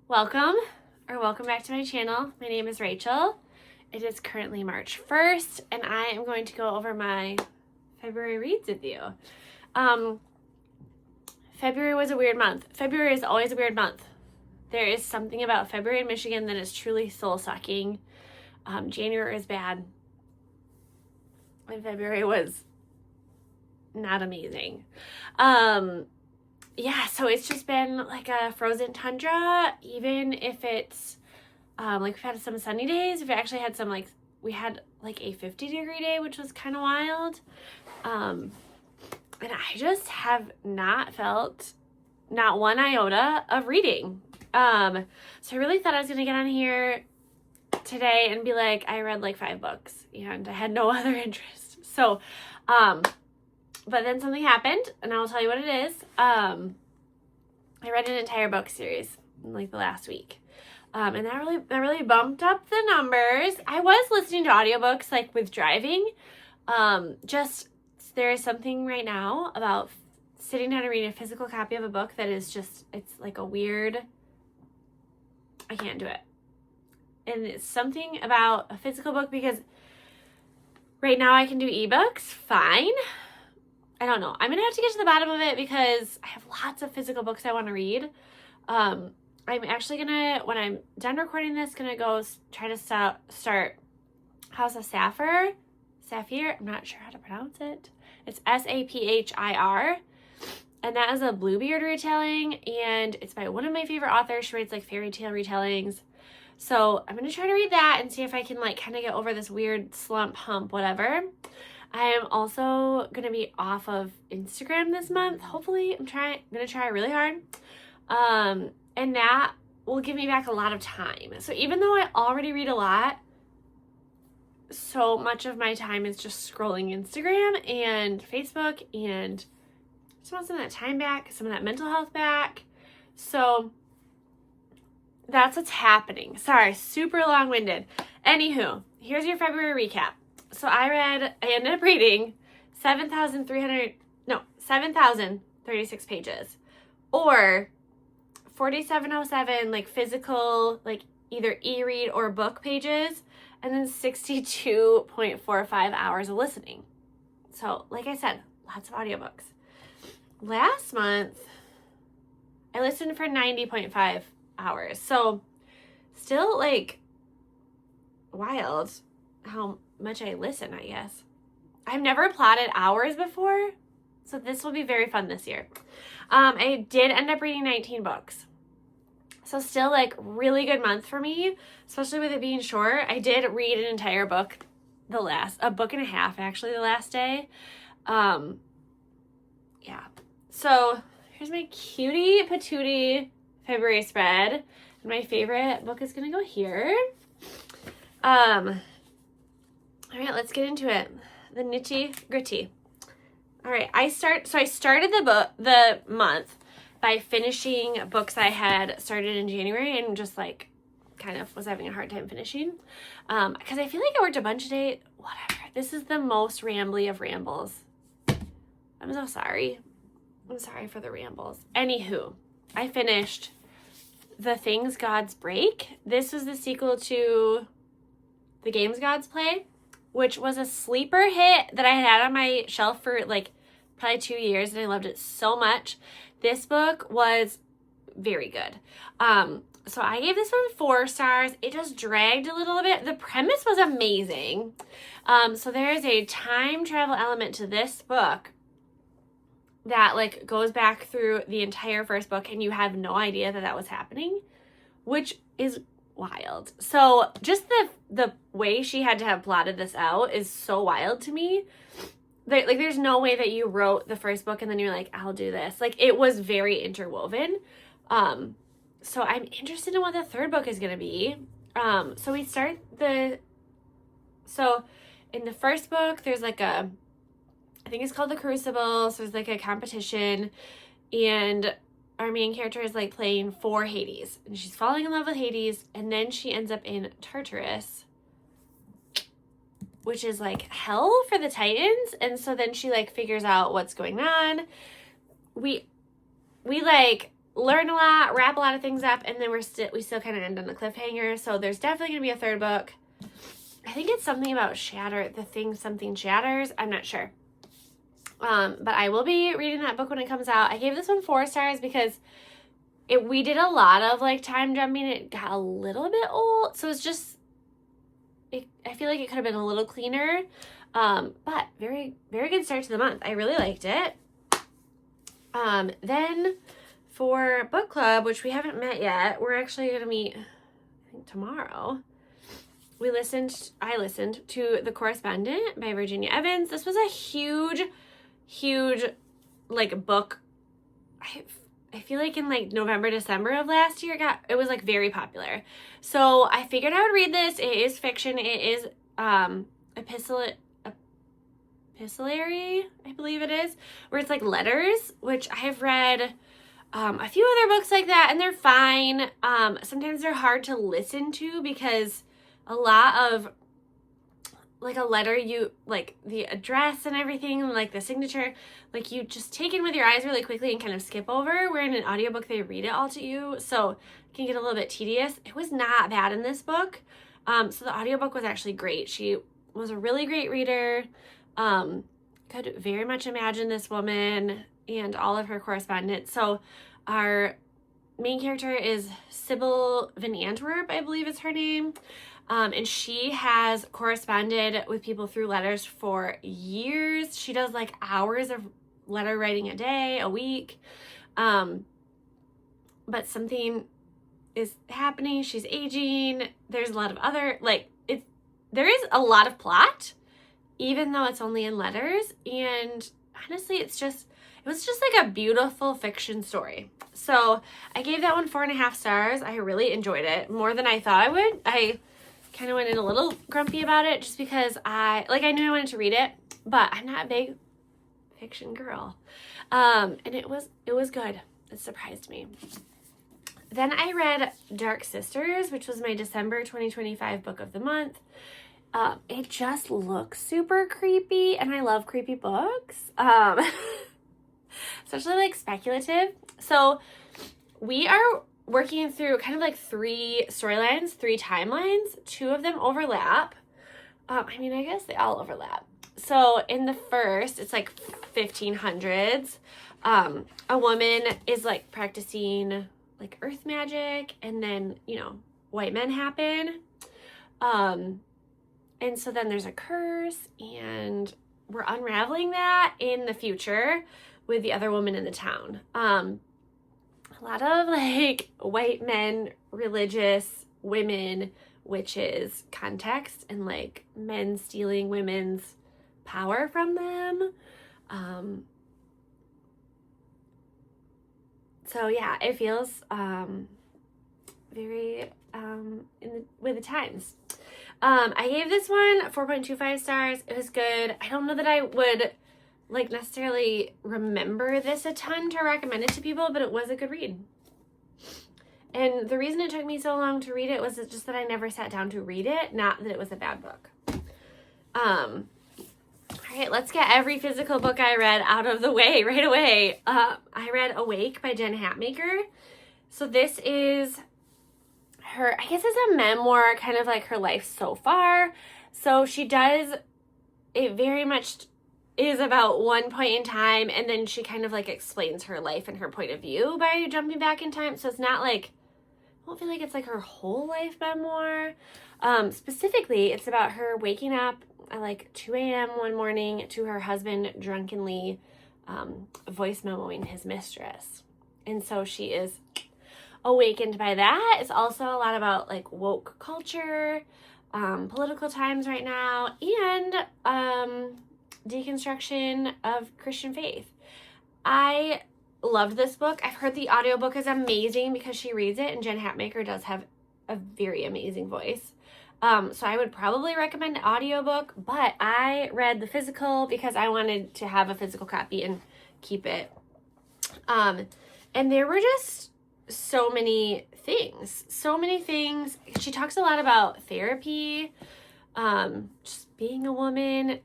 Welcome back to my channel. My name is Rachel. It is currently March 1st, and I am going to go over my February reads with you. February was a weird month. February is always a weird month. There is something about February in Michigan that is truly soul-sucking. January is bad, and February was not amazing. So it's just been like a frozen tundra, even if it's we've had some sunny days. We've actually had some we had a 50-degree day, which was kind of wild. And I just have not felt not one iota of reading. So I really thought I was going to get on here today and be like, I read 5 books and I had no other interest. So, but then something happened, and I'll tell you what it is. I read an entire book series in the last week. And that really bumped up the numbers. I was listening to audiobooks with driving. There is something right now about sitting down and reading a physical copy of a book that is it's a weird, I can't do it. And it's something about a physical book, because right now I can do ebooks fine. I don't know. I'm going to have to get to the bottom of it because I have lots of physical books I want to read. I'm actually going to, when I'm done recording this, going to go try to start House of Saphir. I'm not sure how to pronounce it. It's Saphir. And that is a Bluebeard retelling, and it's by one of my favorite authors. She writes fairy tale retellings. So I'm going to try to read that and see if I can kind of get over this weird slump, hump, whatever. I am also going to be off of Instagram this month. Hopefully, I'm going to try really hard. And that will give me back a lot of time. So even though I already read a lot, so much of my time is just scrolling Instagram and Facebook, and just want some of that time back, some of that mental health back. So that's what's happening. Sorry, super long-winded. Anywho, here's your February recap. So I ended up reading 7,036 pages, or 4,707 physical, either e-read or book pages, and then 62.45 hours of listening. So like I said, lots of audiobooks. Last month, I listened for 90.5 hours. So still wild how much I listen, I guess. I've never plotted hours before, so this will be very fun this year. I did end up reading 19 books. So still really good month for me, especially with it being short. I did read an entire book, a book and a half actually, the last day. So here's my cutie patootie February spread. And my favorite book is gonna go here. All right, let's get into it. The nitty gritty. All right, I started the month by finishing books I had started in January and just kind of was having a hard time finishing. Because I feel like I worked a bunch of days. Whatever. This is the most rambly of rambles. I'm so sorry. I'm sorry for the rambles. Anywho, I finished The Things Gods Break. This was the sequel to The Games Gods Play, which was a sleeper hit that I had on my shelf for probably 2 years, and I loved it so much. This book was very good. So I gave this one 4 stars. It just dragged a little bit. The premise was amazing. So there is a time travel element to this book that goes back through the entire first book, and you have no idea that was happening, which is wild. So just the way she had to have plotted this out is so wild to me. There's no way that you wrote the first book and then you're I'll do this. It was very interwoven. So I'm interested in what the third book is going to be. So we start so in the first book, there's I think it's called The Crucible. So there's a competition, and our main character is playing for Hades, and she's falling in love with Hades, and then she ends up in Tartarus, which is hell for the Titans. And so then she figures out what's going on. We learn a lot, wrap a lot of things up, and then we still kind of end on a cliffhanger. So there's definitely going to be a third book. I think it's something about something shatters. I'm not sure. But I will be reading that book when it comes out. I gave this one 4 stars because we did a lot of like time jumping. It got a little bit old. So it's just, I feel like it could have been a little cleaner. But very, very good start to the month. I really liked it. Then for book club, which we haven't met yet, we're actually going to meet, I think, tomorrow. I listened to The Correspondent by Virginia Evans. This was a huge like book. I feel like in like November, December of last year, it was like very popular. So I figured I would read this. It is fiction. It is epistolary, I believe it is, where it's like letters, which I have read a few other books like that, and they're fine. Sometimes they're hard to listen to because a lot of like a letter, you like the address and everything, like the signature, like you just take in with your eyes really quickly and kind of skip over, where in an audiobook they read it all to you, so it can get a little bit tedious. It was not bad in this book. So the audiobook was actually great. She was a really great reader. Could very much imagine this woman and all of her correspondence. So our main character is Sybil Van Antwerp, I believe is her name. And she has corresponded with people through letters for years. She does like hours of letter writing a day, a week. But something is happening. She's aging. There's a lot of other, there is a lot of plot, even though it's only in letters. And honestly, it was just like a beautiful fiction story. So I gave that one 4.5 stars. I really enjoyed it more than I thought I would. I kind of went in a little grumpy about it just because I knew I wanted to read it, but I'm not a big fiction girl. And it was good. It surprised me. Then I read Dark Sisters, which was my December 2025 book of the month. It just looks super creepy, and I love creepy books. Especially like speculative. So we are working through kind of like 3 storylines, 3 timelines. 2 of them overlap. I guess they all overlap. So in the first, it's like 1500s. A woman is like practicing like earth magic, and then, white men happen. And so then there's a curse, and we're unraveling that in the future with the other woman in the town. A lot of like white men, religious women, witches context, and like men stealing women's power from them. So yeah, it feels very with the times. I gave this one 4.25 stars. It was good. I don't know that I would necessarily remember this a ton to recommend it to people, but it was a good read. And the reason it took me so long to read it was just that I never sat down to read it, not that it was a bad book. All right, let's get every physical book I read out of the way right away. I read Awake by Jen Hatmaker. So this is her, I guess it's a memoir, kind of like her life so far. So she does, it very much is about one point in time, and then she kind of like explains her life and her point of view by jumping back in time. So it's not like, I don't feel like it's like her whole life memoir. Specifically, it's about her waking up at like 2 a.m. one morning to her husband drunkenly voice memoing his mistress. And so she is awakened by that. It's also a lot about like woke culture, political times right now, and deconstruction of Christian faith. I loved this book. I've heard the audiobook is amazing because she reads it, and Jen Hatmaker does have a very amazing voice. So I would probably recommend an audiobook, but I read the physical because I wanted to have a physical copy and keep it. And there were just so many things. She talks a lot about therapy, just being a woman,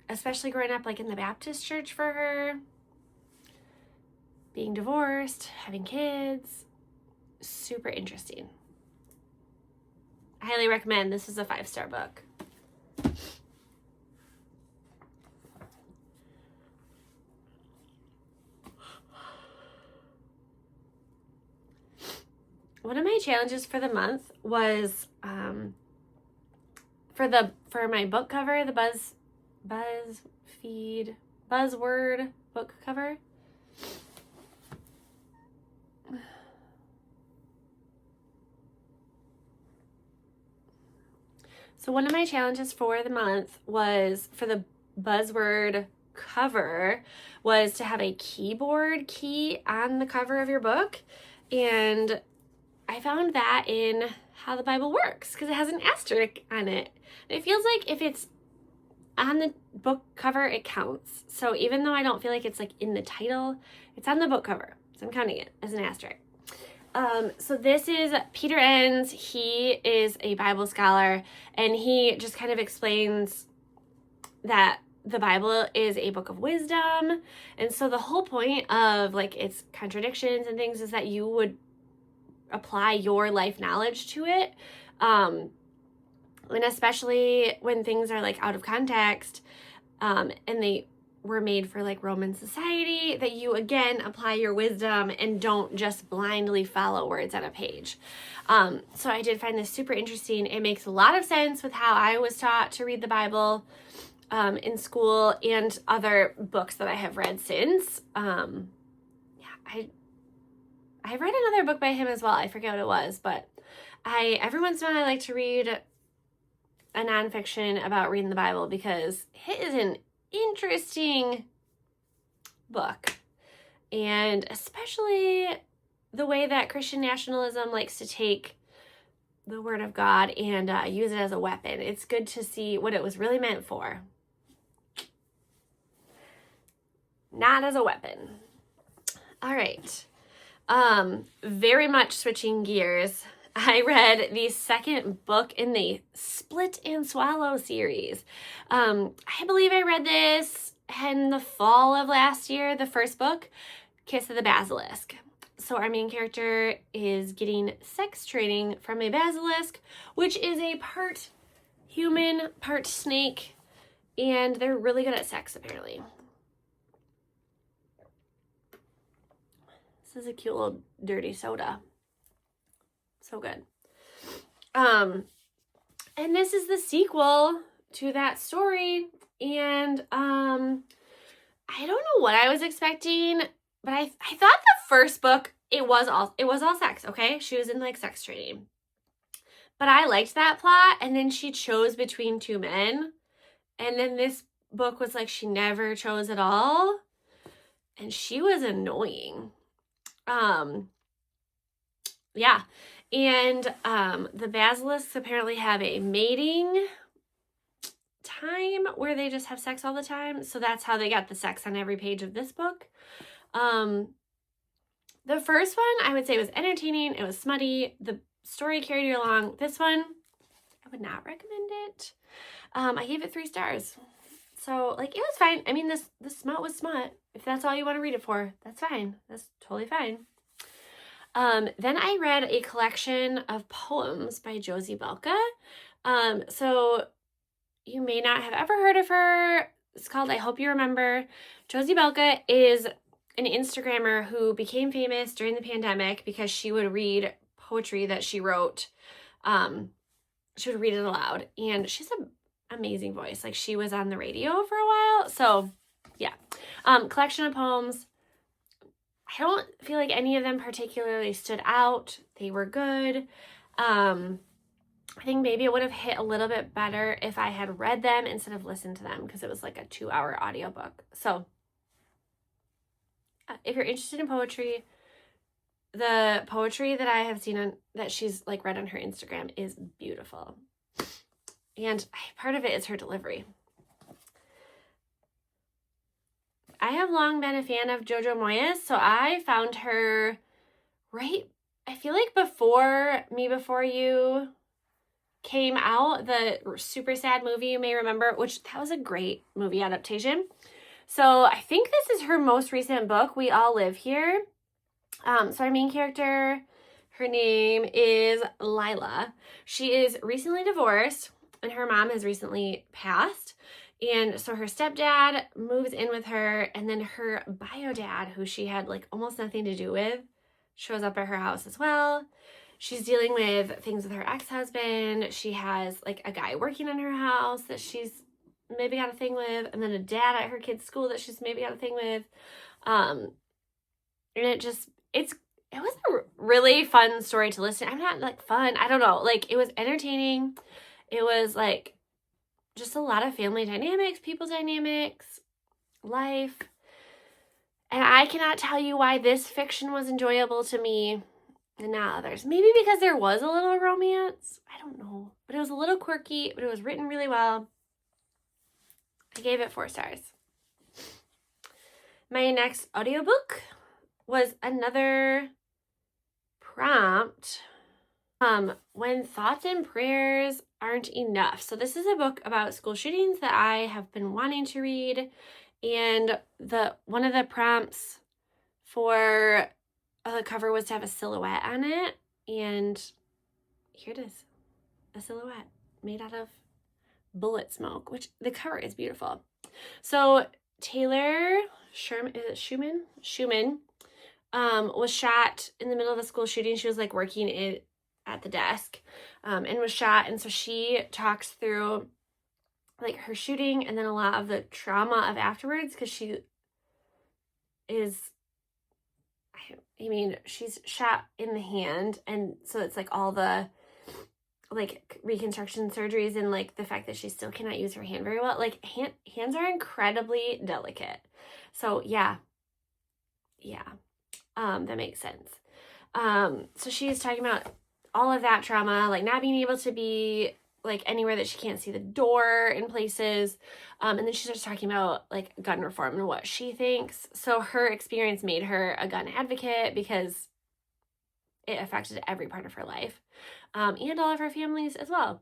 especially growing up like in the Baptist church for her, being divorced, having kids. Super interesting. I highly recommend. This is a 5-star book. One of my challenges for the month was for my book cover, the Buzzword book cover. So one of my challenges for the month was for the Buzzword cover was to have a keyboard key on the cover of your book. And I found that in How the Bible Works because it has an asterisk on it. It feels like if it's on the book cover, it counts. So even though I don't feel like it's like in the title, it's on the book cover. So I'm counting it as an asterisk. So this is Peter Enns. He is a Bible scholar, and he just kind of explains that the Bible is a book of wisdom. And so the whole point of like its contradictions and things is that you would apply your life knowledge to it. And especially when things are like out of context, and they were made for like Roman society, that you again apply your wisdom and don't just blindly follow words on a page. So I did find this super interesting. It makes a lot of sense with how I was taught to read the Bible in school and other books that I have read since. I've read another book by him as well. I forget what it was, but every once in a while I like to read a nonfiction about reading the Bible because it is an interesting book. And especially the way that Christian nationalism likes to take the Word of God and use it as a weapon. It's good to see what it was really meant for. Not as a weapon. All right. Very much switching gears. I read the second book in the Split and Swallow series. I believe I read this in the fall of last year, the first book, Kiss of the Basilisk. So our main character is getting sex training from a basilisk, which is a part human, part snake, and they're really good at sex, apparently. This is a cute little dirty soda. So good. And this is the sequel to that story. And I don't know what I was expecting, but I thought the first book, it was all sex, okay? She was in like sex training. But I liked that plot, and then she chose between two men. And then this book was like she never chose at all. And she was annoying. Yeah. And the basilisks apparently have a mating time where they just have sex all the time. So that's how they got the sex on every page of this book. The first one I would say was entertaining. It was smutty. The story carried you along. This one, I would not recommend it. I gave it 3 stars. So like it was fine. I mean, the smut was smut. If that's all you want to read it for, that's fine. That's totally fine. Then I read a collection of poems by Josie Belka. So you may not have ever heard of her. It's called I Hope You Remember. Josie Belka is an Instagrammer who became famous during the pandemic because she would read poetry that she wrote. She would read it aloud, and she's an amazing voice. Like she was on the radio for a while. So yeah, collection of poems. I don't feel like any of them particularly stood out. They were good. I think maybe it would have hit a little bit better if I had read them instead of listened to them because it was like a 2-hour audiobook. So if you're interested in poetry, the poetry that I have seen that she's like read on her Instagram is beautiful. And part of it is her delivery. I have long been a fan of Jojo Moyes, so I found her right, I feel like before Me Before You came out, the super sad movie you may remember, which that was a great movie adaptation. So I think this is her most recent book, We All Live Here. So our main character, her name is Lila. She is recently divorced and her mom has recently passed. And so her stepdad moves in with her, and then her bio dad, who she had like almost nothing to do with, shows up at her house as well. She's dealing with things with her ex-husband. She has like a guy working in her house that she's maybe got a thing with, and then a dad at her kid's school that she's maybe got a thing with. And it was a really fun story to listen. I'm not like fun. I don't know. Like it was entertaining. It was like just a lot of family dynamics, people dynamics, life. And I cannot tell you why this fiction was enjoyable to me and not others. Maybe because there was a little romance. I don't know. But it was a little quirky, but it was written really well. I gave it 4 stars. My next audiobook was another prompt. When Thoughts and Prayers Aren't Enough. So this is a book about school shootings that I have been wanting to read. And one of the prompts for the cover was to have a silhouette on it. And here it is. A silhouette made out of bullet smoke, which the cover is beautiful. So Taylor Sherman, is it Schumann, was shot in the middle of a school shooting. She was like working at the desk, and was shot. And so she talks through like her shooting and then a lot of the trauma of afterwards, because she is, I mean, she's shot in the hand. And so it's like all the like reconstruction surgeries and like the fact that she still cannot use her hand very well. Like hands are incredibly delicate. So yeah, that makes sense. So she's talking about all of that trauma, like not being able to be like anywhere that she can't see the door in places. And then she starts talking about like gun reform and what she thinks. So her experience made her a gun advocate because it affected every part of her life, and all of her families as well.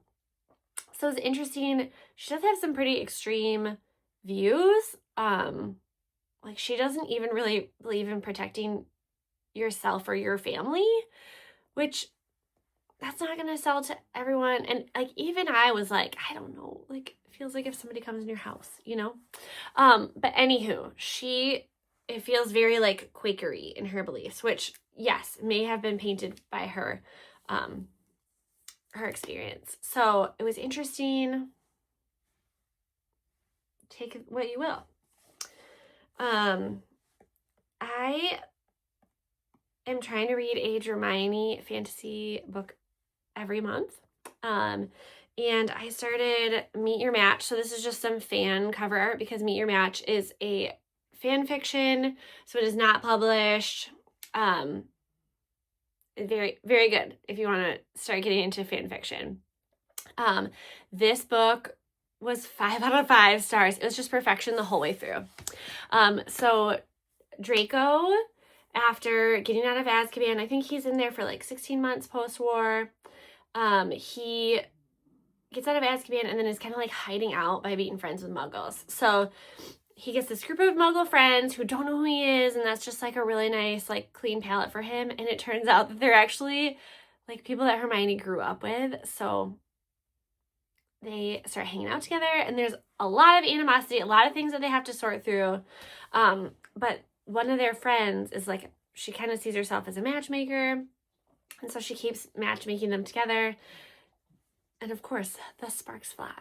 So it's interesting. She does have some pretty extreme views. Like she doesn't even really believe in protecting yourself or your family, which that's not going to sell to everyone. And like, even I was like, I don't know, like it feels like if somebody comes in your house, you know? But anywho, it feels very like Quakery in her beliefs, which yes, may have been painted by her experience. So it was interesting. Take what you will. I am trying to read a Hermione fantasy book every month. And I started Meet Your Match. So this is just some fan cover art because Meet Your Match is a fan fiction. So it is not published. Very, very good if you want to start getting into fan fiction. This book was 5 out of 5 stars. It was just perfection the whole way through. So Draco, after getting out of Azkaban, I think he's in there for like 16 months post-war. He gets out of Azkaban and then is kind of like hiding out by being friends with Muggles. So he gets this group of Muggle friends who don't know who he is, and that's just like a really nice, like clean palette for him. And it turns out that they're actually like people that Hermione grew up with. So they start hanging out together, and there's a lot of animosity, a lot of things that they have to sort through. But one of their friends is like, she kind of sees herself as a matchmaker, and so she keeps matchmaking them together. And of course, the sparks fly.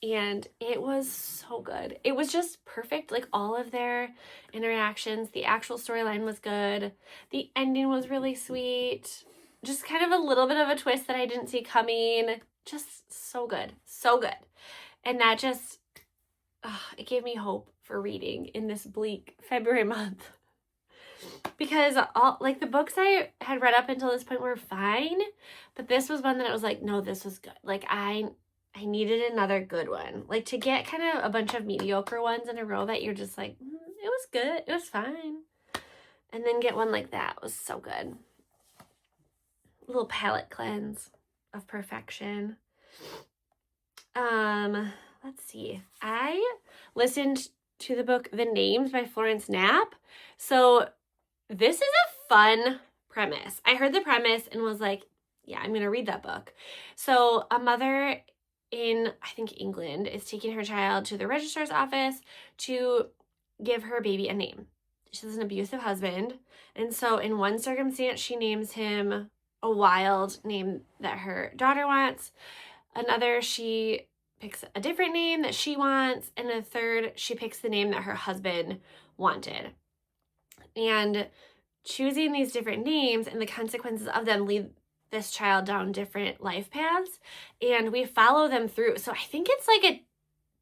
And it was so good. It was just perfect. Like all of their interactions, the actual storyline was good. The ending was really sweet. Just kind of a little bit of a twist that I didn't see coming. Just so good. So good. And that just, it gave me hope for reading in this bleak February month. Because all like the books I had read up until this point were fine, but this was one that I was like, no, this was good. Like I needed another good one. Like to get kind of a bunch of mediocre ones in a row that you're just like, it was good, it was fine. And then get one like that was so good. A little palate cleanse of perfection. Let's see. I listened to the book The Names by Florence Knapp. So this is a fun premise. I heard the premise and was like, yeah, I'm going to read that book. So a mother in, I think, England is taking her child to the registrar's office to give her baby a name. She has an abusive husband. And so in one circumstance, she names him a wild name that her daughter wants. Another, she picks a different name that she wants. And a third, she picks the name that her husband wanted. And choosing these different names and the consequences of them lead this child down different life paths. And we follow them through. So I think it's like a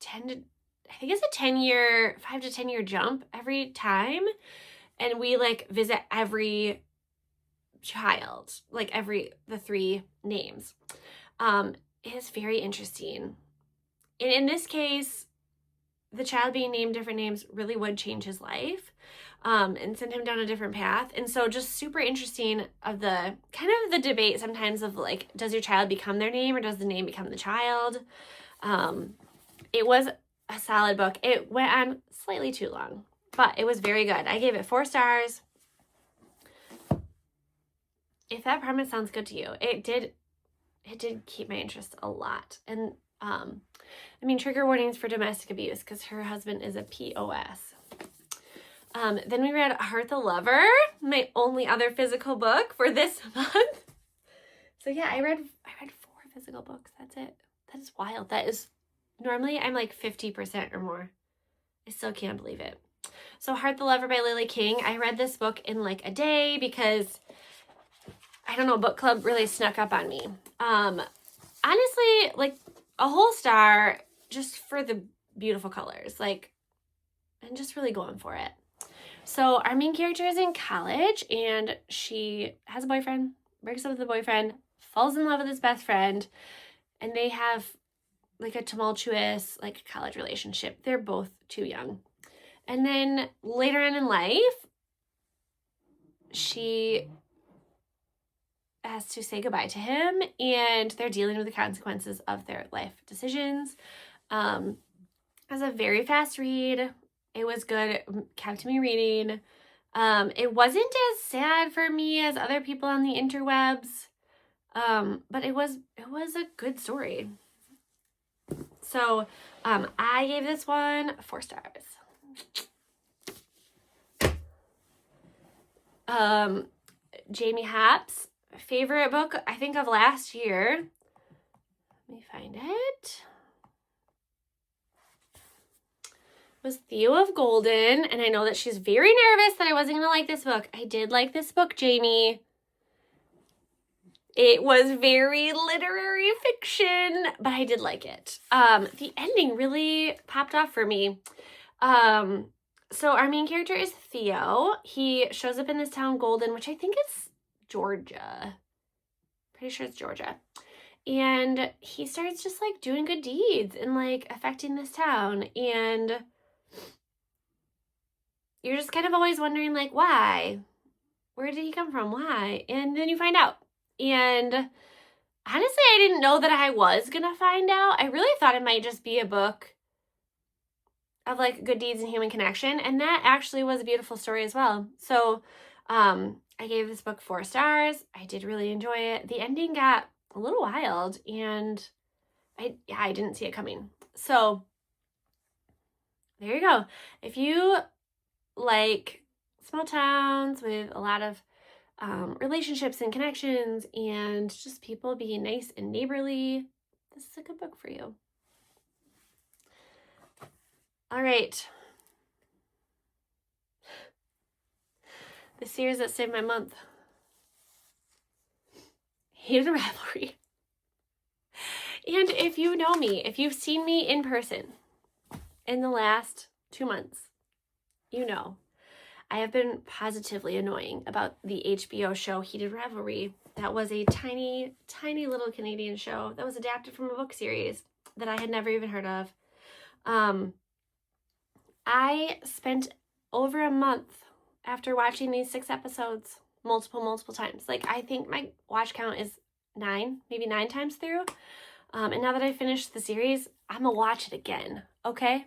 10-year, 5 to 10 year jump every time. And we like visit every child, like the 3 names. It is very interesting. And in this case, the child being named different names really would change his life, and send him down a different path. And so just super interesting of the kind of the debate sometimes of like, does your child become their name or does the name become the child? It was a solid book. It went on slightly too long, but it was very good. I gave it 4 stars. If that premise sounds good to you, it did keep my interest a lot. And I mean, trigger warnings for domestic abuse because her husband is a POS. Then we read Heart the Lover, my only other physical book for this month. So yeah, I read 4 physical books. That's it. That is wild. That is, normally I'm like 50% or more. I still can't believe it. So Heart the Lover by Lily King. I read this book in like a day because, I don't know, book club really snuck up on me. Honestly, like a whole star just for the beautiful colors, like, and just really going for it. So our main character is in college and she has a boyfriend, breaks up with the boyfriend, falls in love with his best friend, and they have like a tumultuous like college relationship. They're both too young. And then later on in life, she has to say goodbye to him and they're dealing with the consequences of their life decisions. It was a very fast read. It was good. It kept me reading. It wasn't as sad for me as other people on the interwebs. But it was a good story. So, I gave this one 4 stars. Jamie Happ's favorite book, I think, of last year. Let me find it. Was Theo of Golden, and I know that she's very nervous that I wasn't going to like this book. I did like this book, Jamie. It was very literary fiction, but I did like it. The ending really popped off for me. So our main character is Theo. He shows up in this town, Golden, which I think is Georgia. Pretty sure it's Georgia. And he starts just like doing good deeds and like affecting this town. And you're just kind of always wondering like, why? Where did he come from? Why? And then you find out. And honestly, I didn't know that I was going to find out. I really thought it might just be a book of like good deeds and human connection. And that actually was a beautiful story as well. So I gave this book 4 stars. I did really enjoy it. The ending got a little wild and I didn't see it coming. So there you go. If you like small towns with a lot of relationships and connections and just people being nice and neighborly, this is a good book for you. All right. The series that saved my month. Hated Ravelry. And if you know me, if you've seen me in person in the last 2 months, you know I have been positively annoying about the HBO show Heated Ravelry. That was a tiny, tiny little Canadian show that was adapted from a book series that I had never even heard of. I spent over a month after watching these 6 episodes multiple times. Like, I think my watch count is 9, maybe 9 times through. And now that I finished the series, I'm gonna watch it again, okay?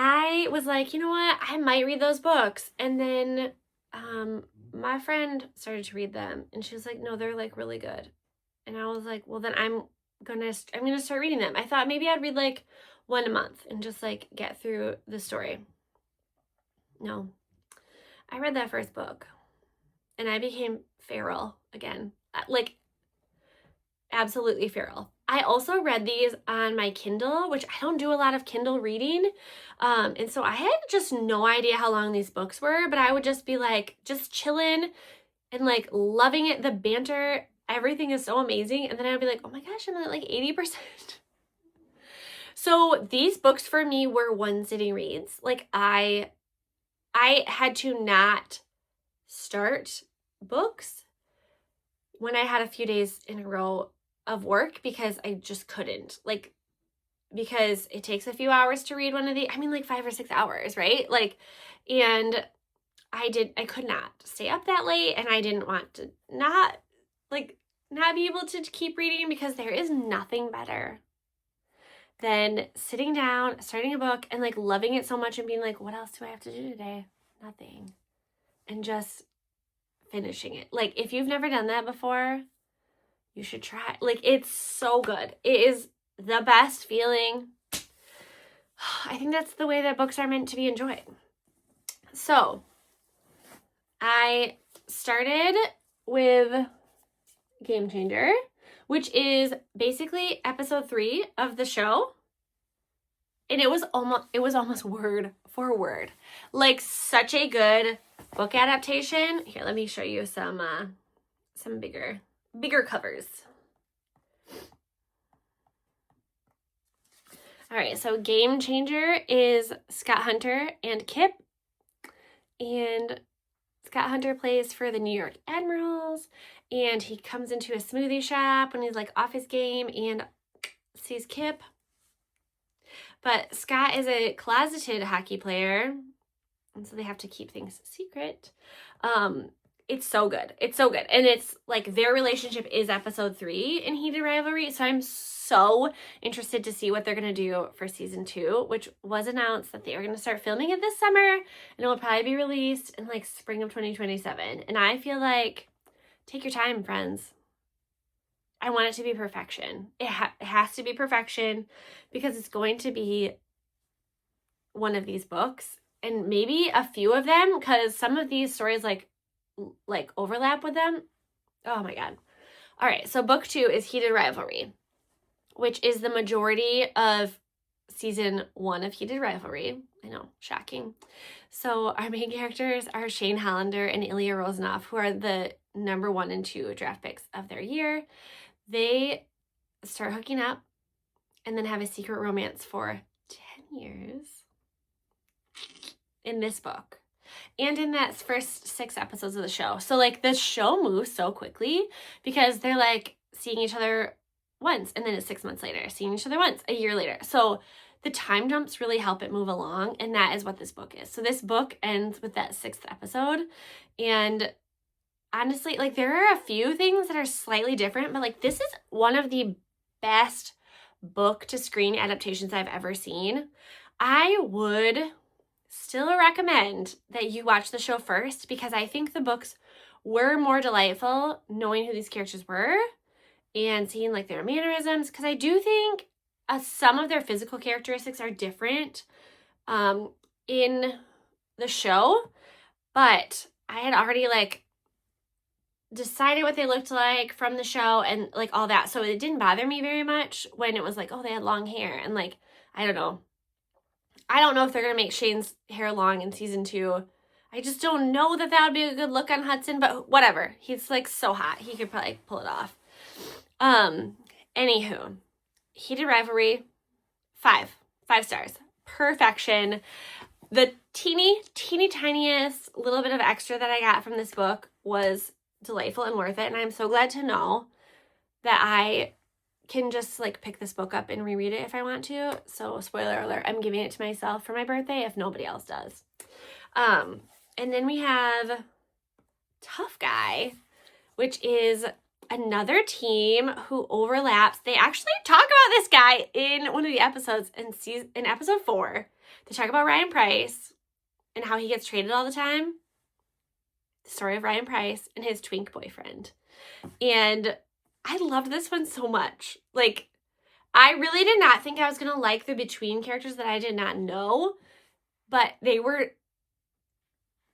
I was like, you know what? I might read those books. And then my friend started to read them and she was like, no, they're like really good. And I was like, well, then I'm gonna start reading them. I thought maybe I'd read like one a month and just like get through the story. No, I read that first book and I became feral again, like absolutely feral. I also read these on my Kindle, which I don't do a lot of Kindle reading. And so I had just no idea how long these books were, but I would just be like, just chilling and like loving it. The banter, everything is so amazing. And then I'd be like, oh my gosh, I'm at like 80%. So these books for me were one sitting reads. Like I had to not start books when I had a few days in a row of work because I just couldn't, like, because it takes a few hours to read one of the, I mean like 5 or 6 hours, right? Like, and I could not stay up that late and I didn't want to not be able to keep reading because there is nothing better than sitting down, starting a book and like loving it so much and being like, what else do I have to do today? Nothing. And just finishing it. Like if you've never done that before, you should try. Like it's so good. It is the best feeling. I think that's the way that books are meant to be enjoyed. So I started with Game Changer, which is basically episode 3 of the show. And it was almost word for word. Like such a good book adaptation. Here, let me show you some bigger covers. All right, so Game Changer is Scott Hunter and Kip. And Scott Hunter plays for the New York Admirals. And he comes into a smoothie shop when he's like off his game and sees Kip. But Scott is a closeted hockey player. And so they have to keep things secret. It's so good. It's so good. And it's like their relationship is episode 3 in Heated Rivalry. So I'm so interested to see what they're going to do for season 2, which was announced that they were going to start filming it this summer. And it will probably be released in like spring of 2027. And I feel like, take your time, friends. I want it to be perfection. It has to be perfection because it's going to be one of these books. And maybe a few of them, because some of these stories like overlap with them. Oh my God. All right. So book 2 is Heated Rivalry, which is the majority of season 1 of Heated Rivalry. I know, shocking. So our main characters are Shane Hollander and Ilya Rozanov, who are the number 1 and 2 draft picks of their year. They start hooking up and then have a secret romance for 10 years in this book and in that first 6 episodes of the show. So like the show moves so quickly because they're like seeing each other once and then it's 6 months later, seeing each other once, a year later. So the time jumps really help it move along, and that is what this book is. So this book ends with that 6th episode, and honestly, like there are a few things that are slightly different, but like this is one of the best book to screen adaptations I've ever seen. I would still recommend that you watch the show first because I think the books were more delightful knowing who these characters were and seeing like their mannerisms, because I do think some of their physical characteristics are different in the show, but I had already like decided what they looked like from the show and like all that. So it didn't bother me very much when it was like, oh, they had long hair. And like, I don't know if they're going to make Shane's hair long in season 2. I just don't know that would be a good look on Hudson, but whatever. He's like so hot. He could probably pull it off. Anywho, Heated Rivalry, 5 stars. Perfection. The teeny tiniest little bit of extra that I got from this book was delightful and worth it. And I'm so glad to know that I can just like pick this book up and reread it if I want to. So spoiler alert, I'm giving it to myself for my birthday if nobody else does. And then we have Tough Guy, which is another team who overlaps. They actually talk about this guy in one of the episodes in episode 4. They talk about Ryan Price and how he gets traded all the time. The story of Ryan Price and his twink boyfriend. And I loved this one so much. Like, I really did not think I was going to like the between characters that I did not know, but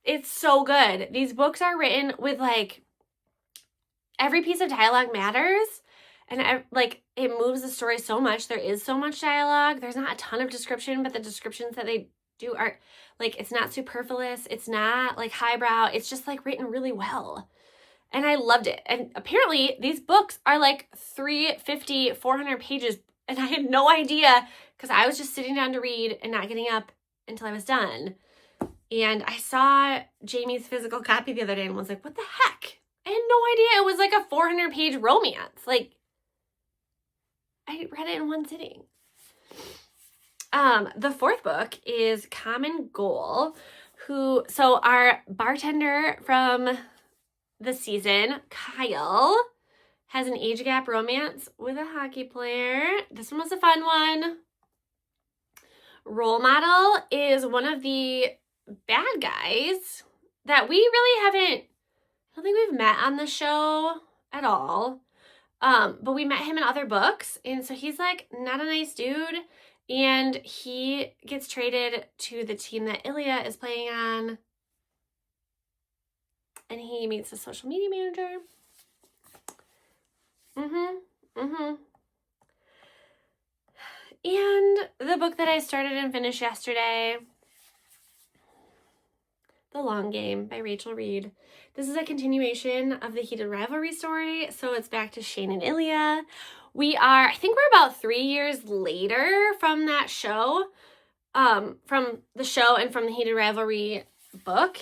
it's so good. These books are written with, like, every piece of dialogue matters, and, like, it moves the story so much. There is so much dialogue. There's not a ton of description, but the descriptions that they do are, like, it's not superfluous. It's not, like, highbrow. It's just, like, written really well. And I loved it. And apparently these books are like 350, 400 pages. And I had no idea because I was just sitting down to read and not getting up until I was done. And I saw Jamie's physical copy the other day and was like, what the heck? I had no idea it was like a 400-page romance. Like, I read it in one sitting. The fourth book is Common Goal, so our bartender from the season, Kyle, has an age gap romance with a hockey player. This one was a fun one. Role Model is one of the bad guys that we really haven't, I don't think we've met on the show at all. But we met him in other books. And so he's like not a nice dude. And he gets traded to the team that Ilya is playing on. And he meets the social media manager. And the book that I started and finished yesterday, The Long Game by Rachel Reed. This is a continuation of the Heated Rivalry story. So it's back to Shane and Ilya. I think we're about 3 years later from that show, from the show and from the Heated Rivalry book.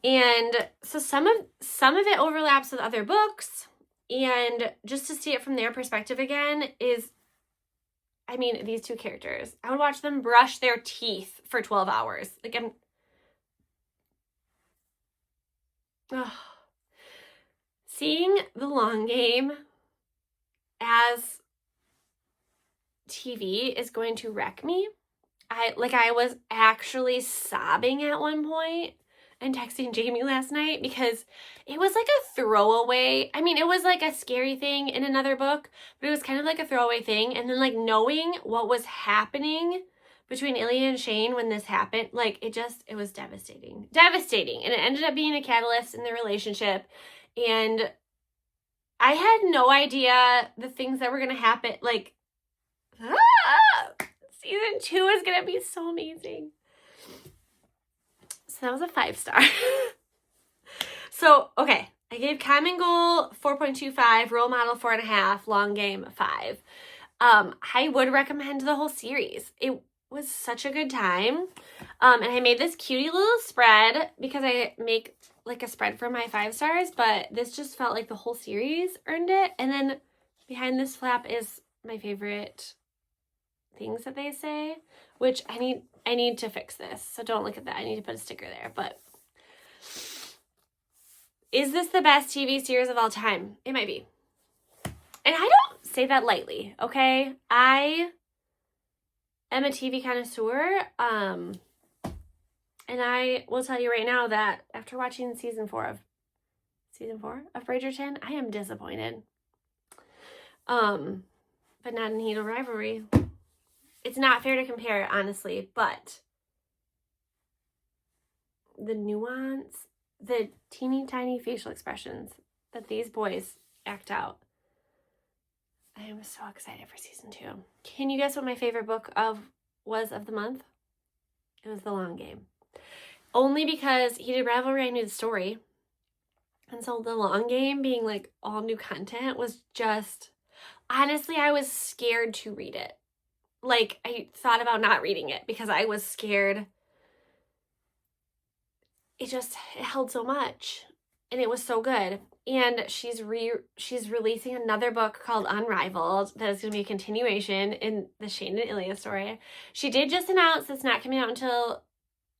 And so some of it overlaps with other books, and just to see it from their perspective again these two characters, I would watch them brush their teeth for 12 hours. Like, seeing The Long Game as TV is going to wreck me. I was actually sobbing at one point and texting Jamie last night because it was like a throwaway. I mean, it was like a scary thing in another book, but it was kind of like a throwaway thing. And then, like, knowing what was happening between Ilya and Shane when this happened, like, it was devastating. Devastating. And it ended up being a catalyst in their relationship. And I had no idea the things that were going to happen. Like, season 2 is going to be so amazing. So that was a 5-star. So, okay. I gave Common Goal 4.25, Role Model 4.5, Long Game 5. I would recommend the whole series. It was such a good time. And I made this cutie little spread because I make like a spread for my 5 stars, but this just felt like the whole series earned it. And then behind this flap is my favorite things that they say, which I need to fix this. So don't look at that. I need to put a sticker there. But is this the best TV series of all time? It might be. And I don't say that lightly, okay? I am a TV connoisseur. And I will tell you right now that after watching season 4 of Bridgerton, I am disappointed. But not in Heated Rivalry. It's not fair to compare, honestly, but the nuance, the teeny tiny facial expressions that these boys act out, I am so excited for season 2. Can you guess what my favorite book was of the month? It was The Long Game. Only because Heated Rivalry, I knew the story. And so The Long Game being like all new content was just, honestly, I was scared to read it. Like, I thought about not reading it because I was scared. It held so much, and it was so good. And she's releasing another book called Unrivaled that is going to be a continuation in the Shane and Ilya story. She did just announce it's not coming out until,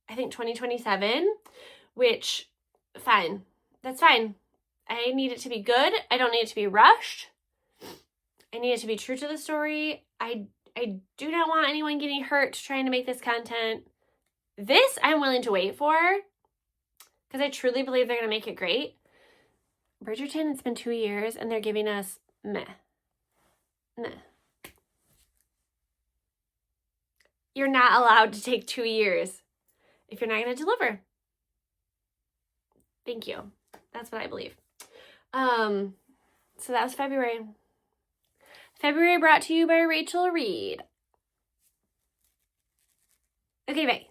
I think, 2027, which, fine. That's fine. I need it to be good. I don't need it to be rushed. I need it to be true to the story. I do not want anyone getting hurt trying to make this content. This I'm willing to wait for because I truly believe they're going to make it great. Bridgerton, it's been 2 years and they're giving us meh. Meh. You're not allowed to take 2 years if you're not going to deliver. Thank you. That's what I believe. So that was February. February brought to you by Rachel Reed. Okay, bye.